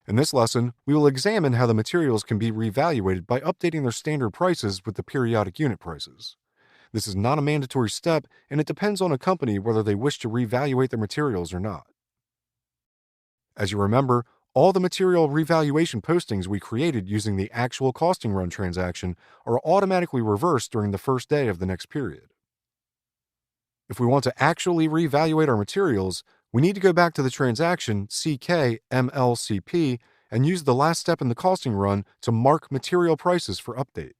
In this lesson, we will examine how the materials can be reevaluated by updating their standard prices with the periodic unit prices. This is not a mandatory step, and it depends on a company whether they wish to reevaluate their materials or not. As you remember, all the material revaluation postings we created using the actual costing run transaction are automatically reversed during the first day of the next period. If we want to actually reevaluate our materials, we need to go back to the transaction CK-MLCP and use the last step in the costing run to mark material prices for update.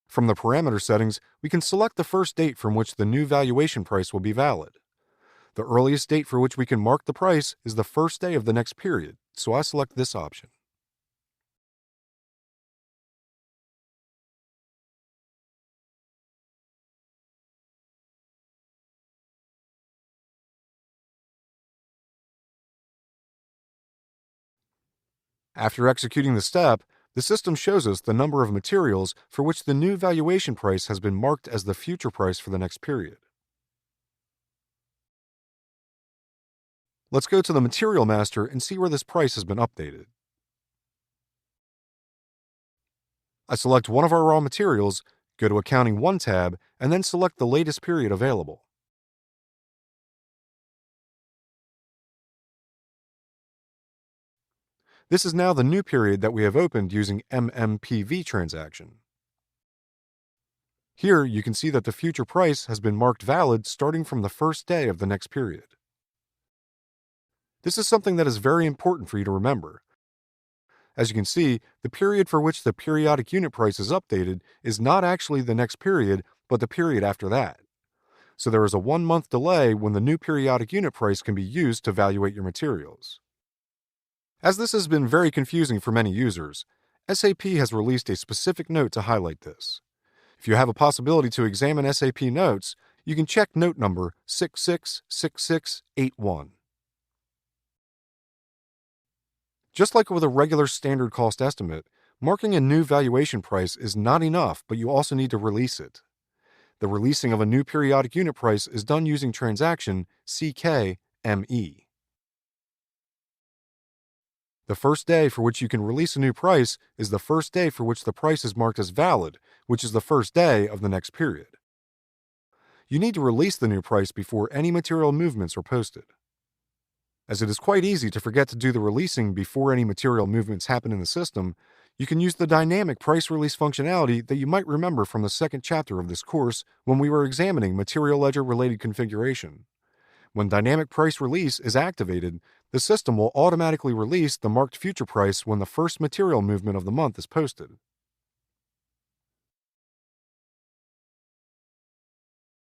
From the parameter settings, we can select the first date from which the new valuation price will be valid. The earliest date for which we can mark the price is the first day of the next period, so I select this option. After executing the step, the system shows us the number of materials for which the new valuation price has been marked as the future price for the next period. Let's go to the Material Master and see where this price has been updated. I select one of our raw materials, go to Accounting 1 tab, and then select the latest period available. This is now the new period that we have opened using MMPV transaction. Here you can see that the future price has been marked valid starting from the first day of the next period. This is something that is very important for you to remember. As you can see, the period for which the periodic unit price is updated is not actually the next period, but the period after that. So there is a 1-month delay when the new periodic unit price can be used to evaluate your materials. As this has been very confusing for many users, SAP has released a specific note to highlight this. If you have a possibility to examine SAP notes, you can check note number 666681. Just like with a regular standard cost estimate, marking a new valuation price is not enough, but you also need to release it. The releasing of a new periodic unit price is done using transaction CK-ME. The first day for which you can release a new price is the first day for which the price is marked as valid, which is the first day of the next period. You need to release the new price before any material movements are posted. As it is quite easy to forget to do the releasing before any material movements happen in the system, you can use the dynamic price release functionality that you might remember from the second chapter of this course when we were examining material ledger related configuration. When dynamic price release is activated, the system will automatically release the marked future price when the first material movement of the month is posted.